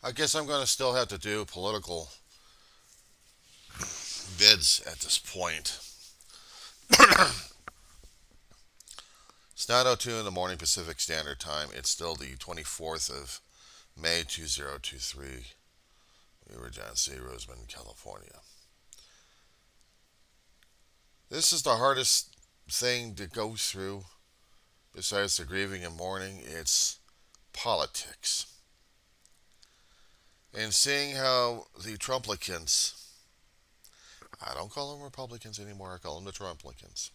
I guess I'm going to still have to do political bids at this point. It's 9:02 in the morning Pacific Standard Time. It's still the 24th of May 2023. We were John C. Roseman, California. This is the hardest thing to go through besides the grieving and mourning. It's politics. And seeing how the Trumplicans, I don't call them Republicans anymore, I call them the Trumplicans.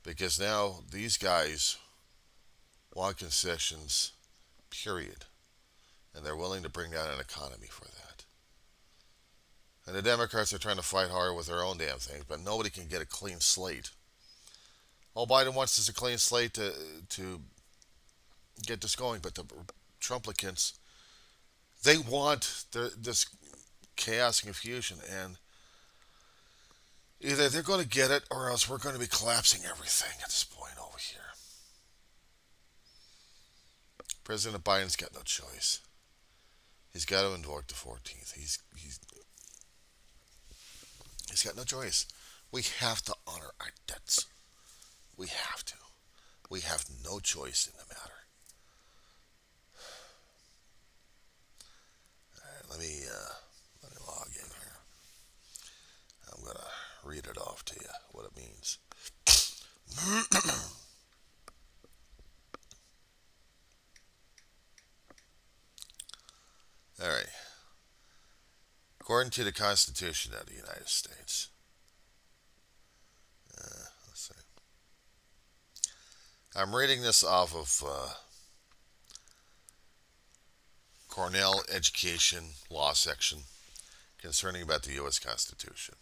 Because now these guys want concessions, period. And they're willing to bring down an economy for that. And the Democrats are trying to fight hard with their own damn things, but nobody can get a clean slate. All Biden wants is a clean slate to get this going, but the Trumplicans, they want this chaos and confusion, and either they're going to get it or else we're going to be collapsing everything at this point over here. President Biden's got no choice. He's got to invoke the 14th. He's got no choice. We have to honor our debts. We have to. We have no choice in the matter. All right, let me log in here. I'm gonna read it off to you what it means. All right. According to the Constitution of the United States, let's see. I'm reading this off of Cornell Education Law section concerning about the U.S. Constitution.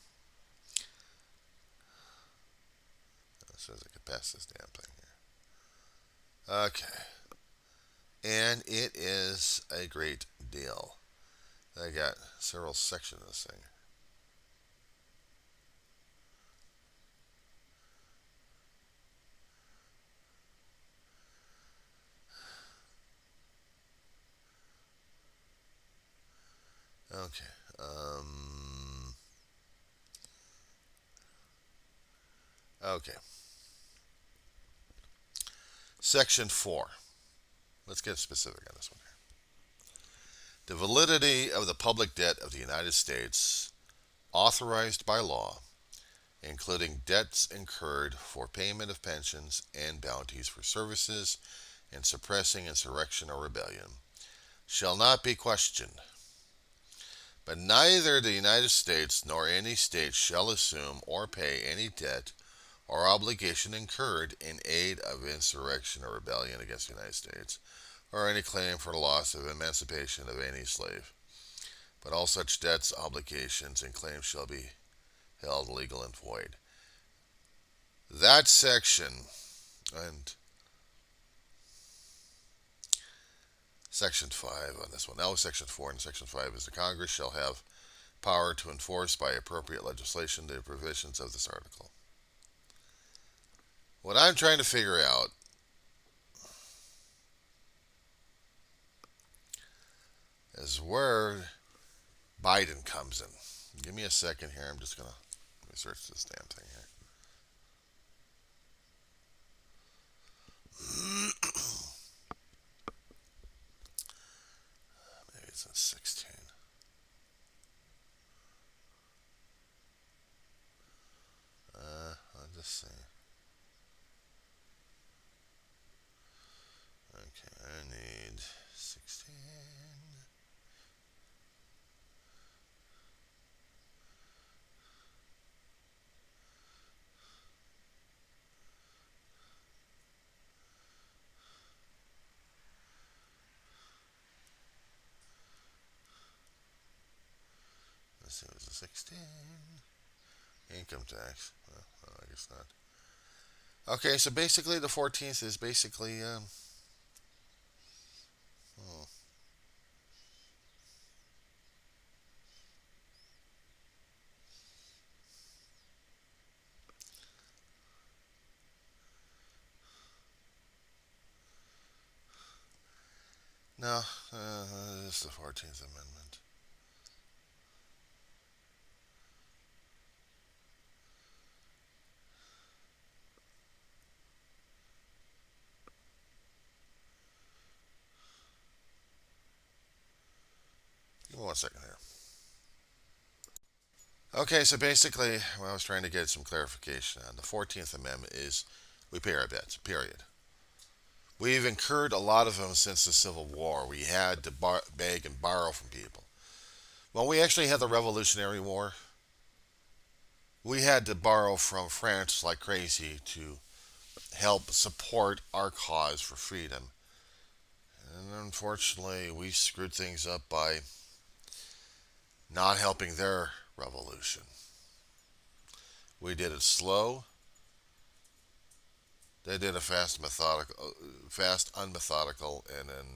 As soon as I can pass this damn thing here. Okay. And it is a great deal. I got several sections of this thing. Okay. Okay. Section 4. Let's get specific on this one here. The validity of the public debt of the United States authorized by law, including debts incurred for payment of pensions and bounties for services in suppressing insurrection or rebellion, shall not be questioned. But neither the United States nor any state shall assume or pay any debt or obligation incurred in aid of insurrection or rebellion against the United States, or any claim for the loss of emancipation of any slave. But all such debts, obligations, and claims shall be held legal and void. That section, and Section 5 on this one. Now Section 4 and Section 5 is the Congress shall have power to enforce by appropriate legislation the provisions of this article. What I'm trying to figure out is where Biden comes in. Give me a second here. I'm just going to research this damn thing here. Maybe it's in 16. I'll just see. Okay, I need 16. Let's see, it was a 16. Income tax. Well, I guess not. Okay, so basically the 14th is basically, oh, No, this is the 14th Amendment. Give me 1 second here. Okay, so basically, what I was trying to get some clarification on the 14th Amendment is we pay our debts, period. We've incurred a lot of them since the Civil War. We had to beg and borrow from people. When we actually had the Revolutionary War, we had to borrow from France like crazy to help support our cause for freedom. And unfortunately, we screwed things up by not helping their revolution. We did it slow. They did a fast, unmethodical, and then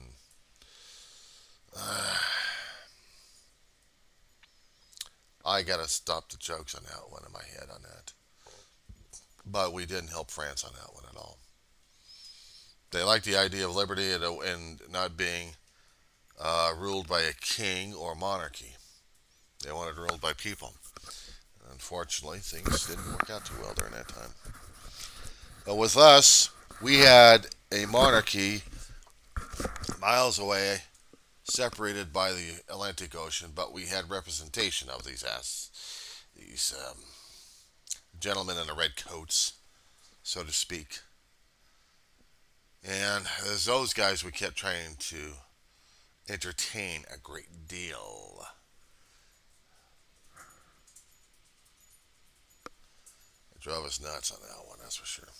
I gotta stop the jokes on that one in my head on that. But we didn't help France on that one at all. They like the idea of liberty and not being ruled by a king or monarchy. They wanted ruled by people. Unfortunately, things didn't work out too well during that time. But with us, we had a monarchy miles away, separated by the Atlantic Ocean, but we had representation of these gentlemen in the red coats, so to speak. And as those guys we kept trying to entertain a great deal. It drove us nuts on that one, that's for sure.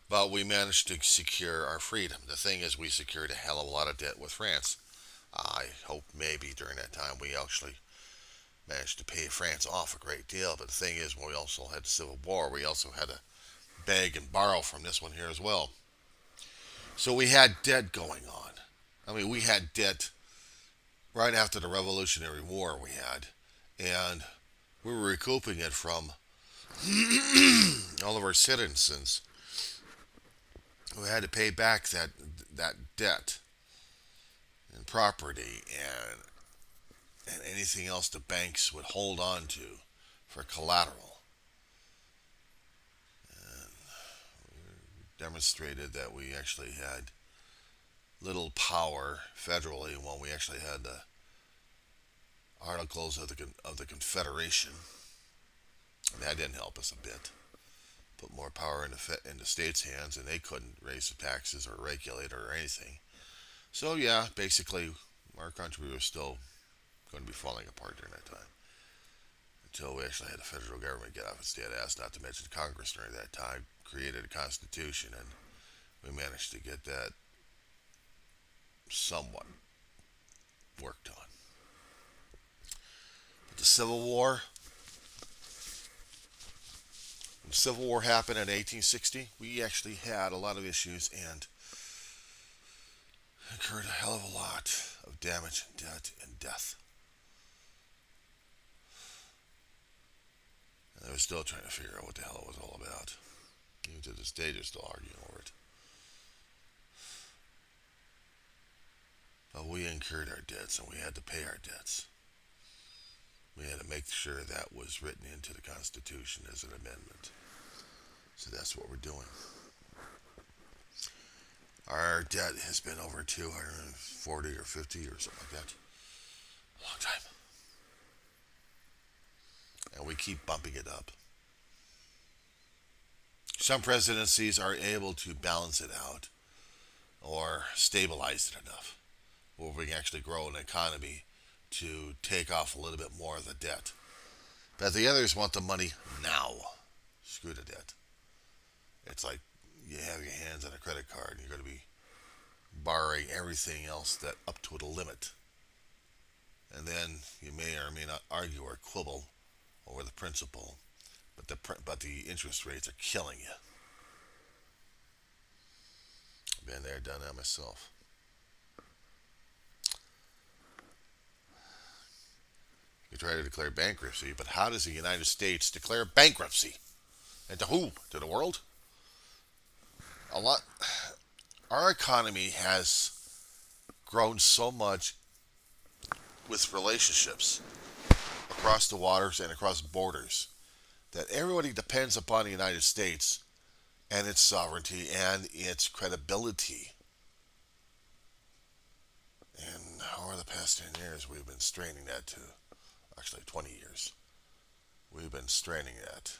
But we managed to secure our freedom. The thing is, we secured a hell of a lot of debt with France. I hope maybe during that time we actually managed to pay France off a great deal. But the thing is, when we also had the Civil War, we also had to beg and borrow from this one here as well. So we had debt going on. I mean, we had debt right after the Revolutionary War we had. And we were recouping it from all of our citizens who had to pay back that debt and property and anything else the banks would hold on to for collateral. And demonstrated that we actually had little power federally when we actually had the Articles of the Confederation. And that didn't help us a bit. Put more power in the states' hands, and they couldn't raise the taxes or regulate or anything. So yeah, basically, our country was still going to be falling apart during that time until we actually had the federal government get off its dead ass. Not to mention Congress during that time created a constitution, and we managed to get that somewhat worked on. But the Civil War. When the Civil War happened in 1860, we actually had a lot of issues and incurred a hell of a lot of damage and debt and death. And they were still trying to figure out what the hell it was all about. Even to this day, they're still arguing over it. But we incurred our debts and we had to pay our debts. We had to make sure that was written into the Constitution as an amendment. So that's what we're doing. Our debt has been over 240 or 50 or something like that. A long time. And we keep bumping it up. Some presidencies are able to balance it out or stabilize it enough where we can actually grow an economy to take off a little bit more of the debt. But the others want the money now. Screw the debt. It's like you have your hands on a credit card and you're going to be borrowing everything else that up to the limit. And then you may or may not argue or quibble over the principal, but the interest rates are killing you. I've been there, done that myself. You try to declare bankruptcy, but how does the United States declare bankruptcy? And to who? To the world? A lot. Our economy has grown so much with relationships across the waters and across borders that everybody depends upon the United States and its sovereignty and its credibility. And over the past 10 years, we've been straining that to, actually 20 years, we've been straining that.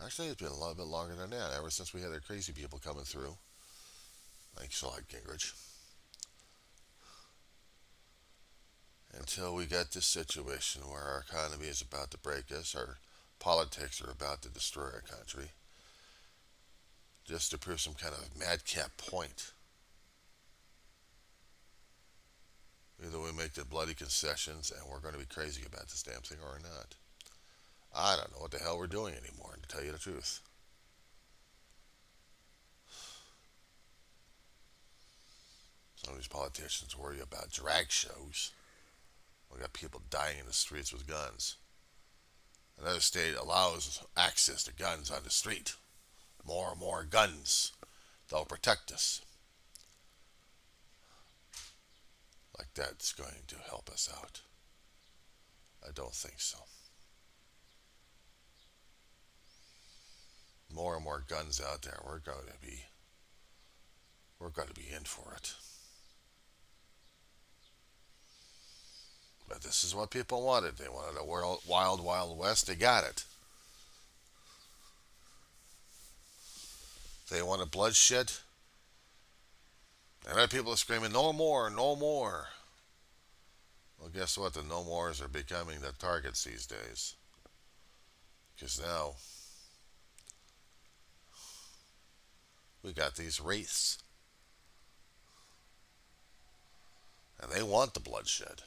Actually, it's been a little bit longer than that, ever since we had the crazy people coming through, like Slide Gingrich, until we got this situation where our economy is about to break us, our politics are about to destroy our country, just to prove some kind of madcap point. Either we make the bloody concessions and we're going to be crazy about this damn thing or not. I don't know what the hell we're doing anymore, to tell you the truth. Some of these politicians worry about drag shows. We got people dying in the streets with guns. Another state allows access to guns on the street. More and more guns. They'll protect us. Like that's going to help us out. I don't think so. More and more guns out there. We're going to be in for it. But this is what people wanted. They wanted a wild, wild west. They got it. They wanted bloodshed. And other people are screaming, no more, no more. Well, guess what? The no mores are becoming the targets these days. Because now we got these wraiths. And they want the bloodshed.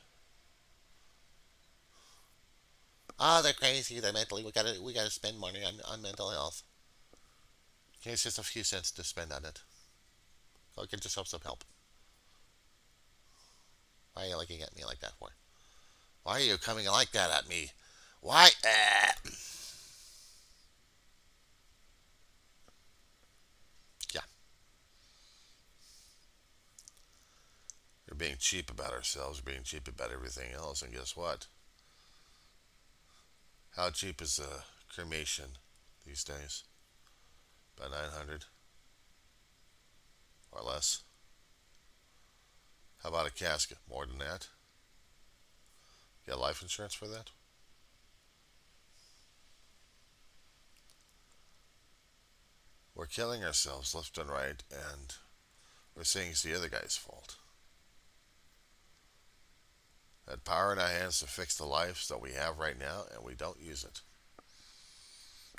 Ah, they're crazy. They're mentally. We gotta spend money on mental health. Here's just a few cents to spend on it. Go get yourself some help. Why are you looking at me like that for? Why are you coming like that at me? Why? Yeah, we're being cheap about ourselves. We're being cheap about everything else. And guess what? How cheap is a cremation these days? About 900 or less. How about a casket? More than that? You got life insurance for that? We're killing ourselves left and right, and we're saying it's the other guy's fault. That power in our hands to fix the lives that we have right now, and we don't use it.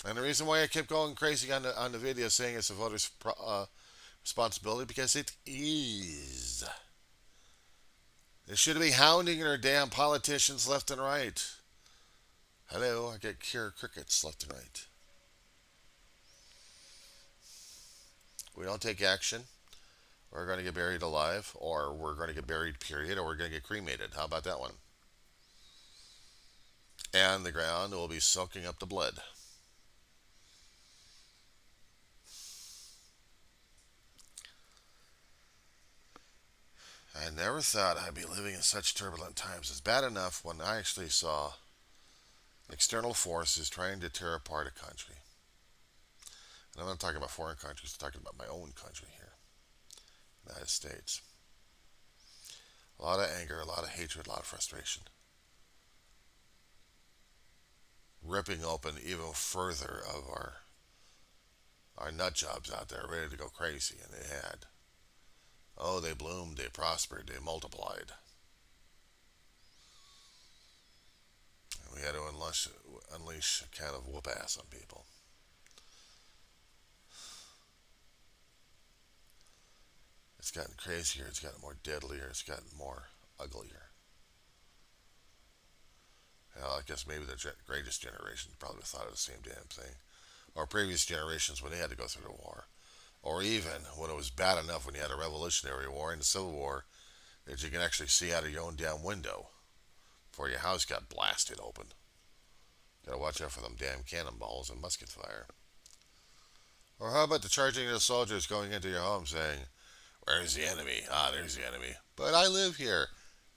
And the reason why I kept going crazy on the video saying it's a voter's responsibility, because it is. They should be hounding their damn politicians left and right. Hello, I get crickets left and right. We don't take action, we're going to get buried alive, or we're going to get buried, period, or we're going to get cremated. How about that one? And the ground will be soaking up the blood. I never thought I'd be living in such turbulent times. It's bad enough when I actually saw external forces trying to tear apart a country. And I'm not talking about foreign countries, I'm talking about my own country here, United States. A lot of anger, a lot of hatred, a lot of frustration. Ripping open even further of our nut jobs out there ready to go crazy, and they had. Oh, they bloomed, they prospered, they multiplied. And we had to unleash a kind of whoop ass on people. It's gotten crazier, it's gotten more deadlier, it's gotten more uglier. Hell, I guess maybe the greatest generation probably thought of the same damn thing. Or previous generations when they had to go through the war. Or even when it was bad enough when you had a Revolutionary War and the Civil War that you can actually see out of your own damn window before your house got blasted open. Gotta watch out for them damn cannonballs and musket fire. Or how about the charging of the soldiers going into your home saying, "Where's the enemy? Ah, there's the enemy. But I live here."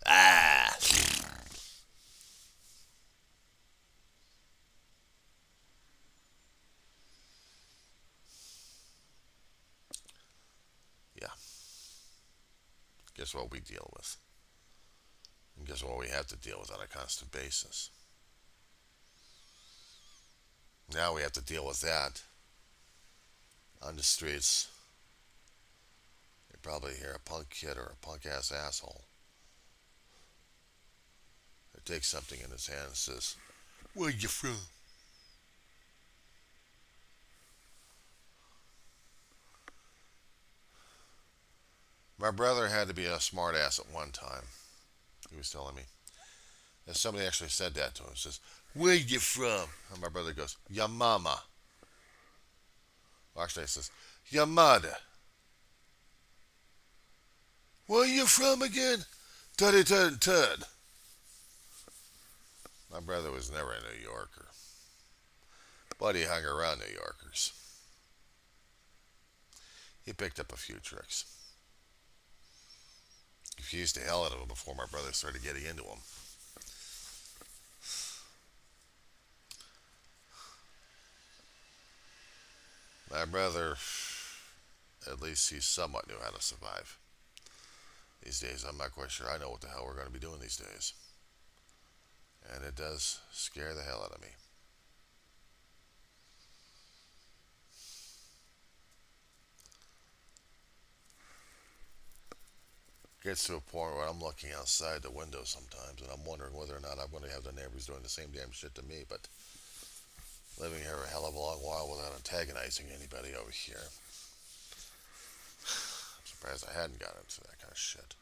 Ah! Yeah. Guess what we deal with? And guess what we have to deal with on a constant basis? Now we have to deal with that on the streets. You probably hear a punk kid or a punk ass asshole that takes something in his hand and says, "Where you from?" My brother had to be a smart ass at one time. He was telling me. And somebody actually said that to him. Says, "Where you from?" And my brother goes, "Your mama." Well, actually, he says, "Your mother." "Where you from again?" "Tuddy tud tud." My brother was never a New Yorker, but he hung around New Yorkers. He picked up a few tricks. Confused the hell out of him before my brother started getting into him. My brother, at least he somewhat knew how to survive. These days, I'm not quite sure I know what the hell we're going to be doing these days. And it does scare the hell out of me. Gets to a point where I'm looking outside the window sometimes and I'm wondering whether or not I'm going to have the neighbors doing the same damn shit to me, but living here a hell of a long while without antagonizing anybody over here. I'm surprised I hadn't gotten into that kind of shit.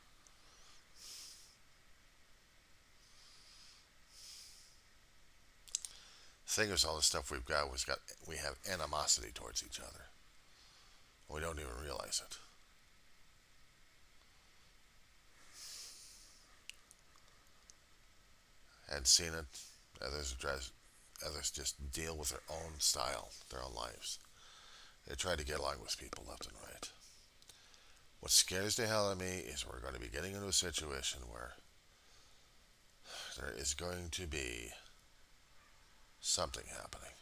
The thing is, all the stuff we have animosity towards each other. We don't even realize it. Hadn't seen it. Others just deal with their own style, their own lives. They try to get along with people left and right. What scares the hell out of me is we're going to be getting into a situation where there is going to be something happening.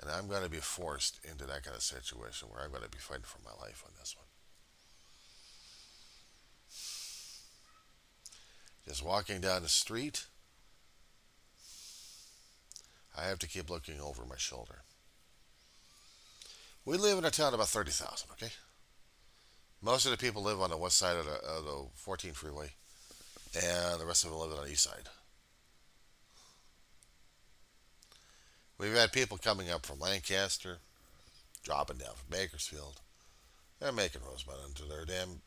And I'm going to be forced into that kind of situation where I'm going to be fighting for my life on this one. Just walking down the street, I have to keep looking over my shoulder. We live in a town of about 30,000, okay? Most of the people live on the west side of the 14 freeway, and the rest of them live on the east side. We've had people coming up from Lancaster, dropping down from Bakersfield. They're making Rosebud into their damn.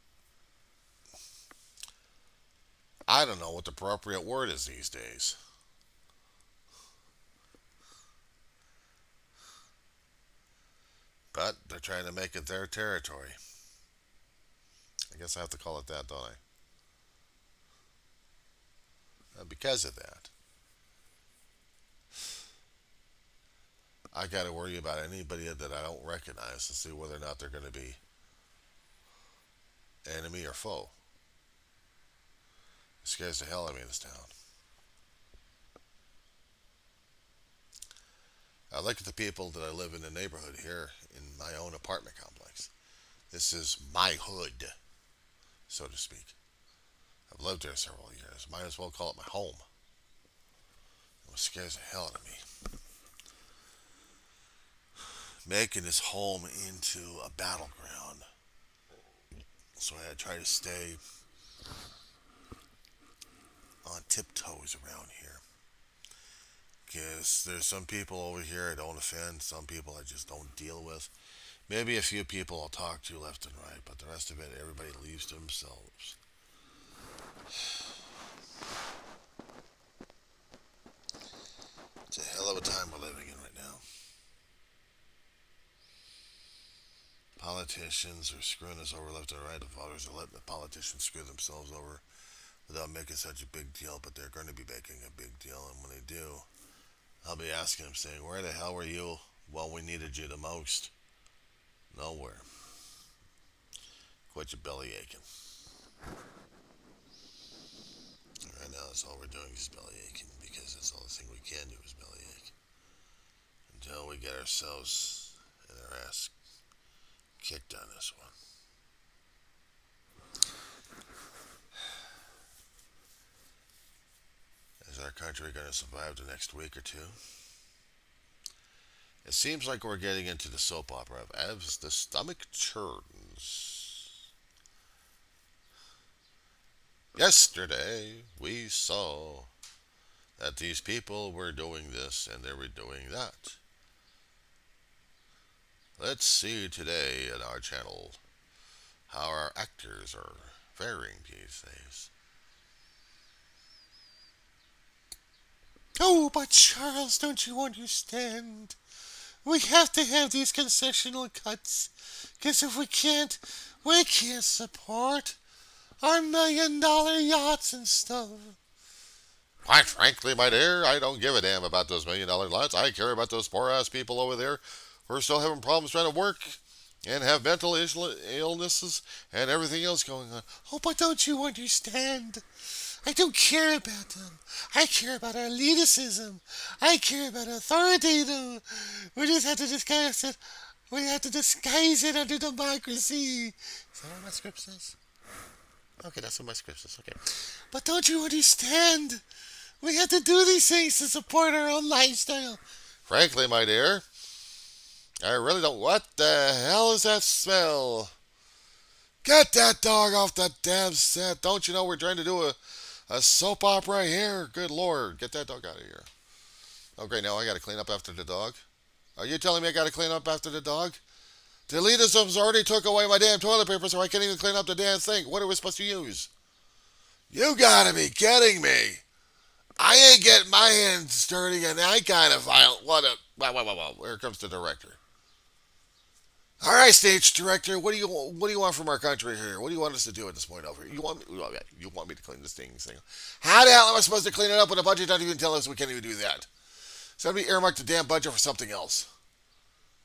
I don't know what the appropriate word is these days. But they're trying to make it their territory. I guess I have to call it that, don't I? And because of that, I got to worry about anybody that I don't recognize to see whether or not they're going to be enemy or foe. It scares the hell out of me in this town. I look at the people that I live in the neighborhood here in my own apartment complex. This is my hood, so to speak. I've lived there several years. Might as well call it my home. It scares the hell out of me. Making this home into a battleground. So I try to stay on tiptoes around here. Because there's some people over here I don't offend, some people I just don't deal with. Maybe a few people I'll talk to left and right, but the rest of it, everybody leaves to themselves. It's a hell of a time we're living in right now. Politicians are screwing us over left and right. The voters are letting the politicians screw themselves over without making such a big deal, but they're going to be making a big deal, and when they do, I'll be asking them, saying, "Where the hell were you Well, we needed you the most. Nowhere. Quit your belly aching. Right now, that's all we're doing is belly aching because that's all the thing we can do is belly ache. Until we get ourselves and our ass kicked on this one. Is our country going to survive the next week or two? It seems like we're getting into the soap opera of as the stomach churns. Yesterday, we saw that these people were doing this and they were doing that. Let's see today in our channel how our actors are faring these days. Oh, but Charles, don't you understand? We have to have these concessional cuts. Because if we can't support our $1 million yachts and stuff. Quite frankly, my dear, I don't give a damn about those $1 million lots. I care about those poor ass people over there who are still having problems trying to work and have mental illnesses and everything else going on. Oh, but don't you understand? I don't care about them. I care about our elitism. I care about authoritative. We just have to disguise it. We have to disguise it under democracy. Is that what my script says? Okay, that's what my script says. Okay. But don't you understand? We have to do these things to support our own lifestyle. Frankly, my dear, I really don't. What the hell is that smell? Get that dog off the damn set. Don't you know we're trying to do a soap opera here? Good lord, get that dog out of here. Okay, now I gotta clean up after the dog. Are you telling me I gotta clean up after the dog? The elitism's already took away my damn toilet paper, so I can't even clean up the damn thing. What are we supposed to use? You gotta be kidding me. I ain't getting my hands dirty and I kind of file. Wow. Here comes the director. All right, stage director, what do you want from our country here? What do you want us to do at this point over here? You want me to clean this thing? How the hell am I supposed to clean it up when the budget doesn't even tell us we can't even do that? So we earmarked the damn budget for something else.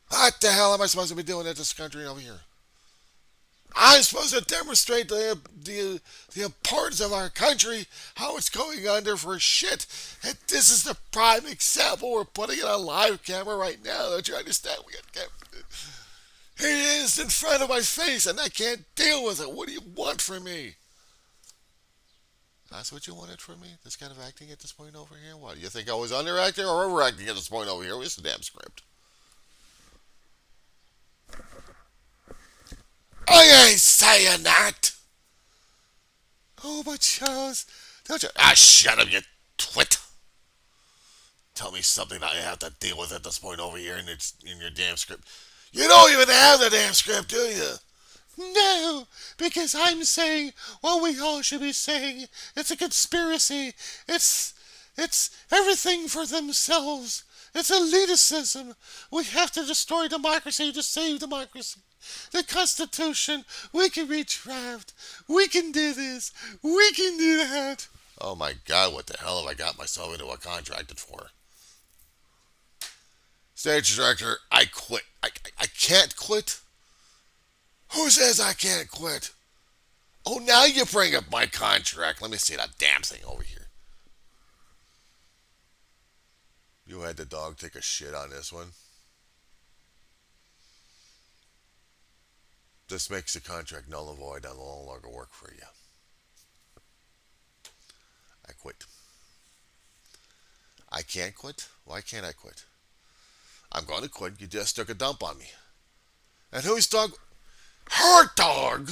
What the hell am I supposed to be doing at this country over here? I'm supposed to demonstrate the importance of our country, how it's going under for shit. And this is the prime example. We're putting it on live camera right now. Don't you understand? It is in front of my face, and I can't deal with it. What do you want from me? That's what you wanted from me? This kind of acting at this point over here? What, you think I was underacting or overacting at this point over here? Where's the damn script? I ain't saying that. Oh, but Charles, don't you? Ah, shut up, you twit. Tell me something that I have to deal with at this point over here in your damn script. You don't even have the damn script, do you? No, because I'm saying what we all should be saying. It's a conspiracy. It's everything for themselves. It's elitism. We have to destroy democracy to save democracy. The Constitution, we can redraft. We can do this. We can do that. Oh my god, what the hell have I got myself into a contracted for? Stage director, I quit. I can't quit? Who says I can't quit? Oh, now you bring up my contract. Let me see that damn thing over here. You had the dog take a shit on this one. This makes the contract null and void. I'll no longer work for you. I quit. I can't quit? Why can't I quit? I'm going to quit. You just took a dump on me. And whose dog? Her dog?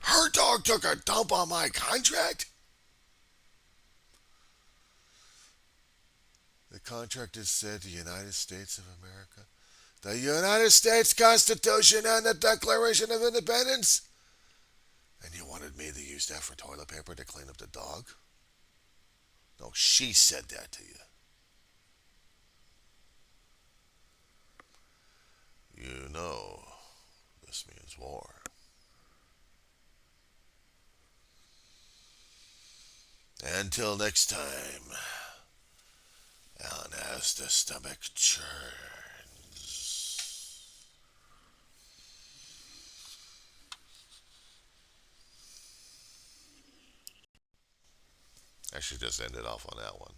Her dog took a dump on my contract? The contract is said the United States of America, the United States Constitution, and the Declaration of Independence. And you wanted me to use that for toilet paper to clean up the dog? No, she said that to you. You know, this means war. Until next time, And as the stomach churns. I should just end it off on that one.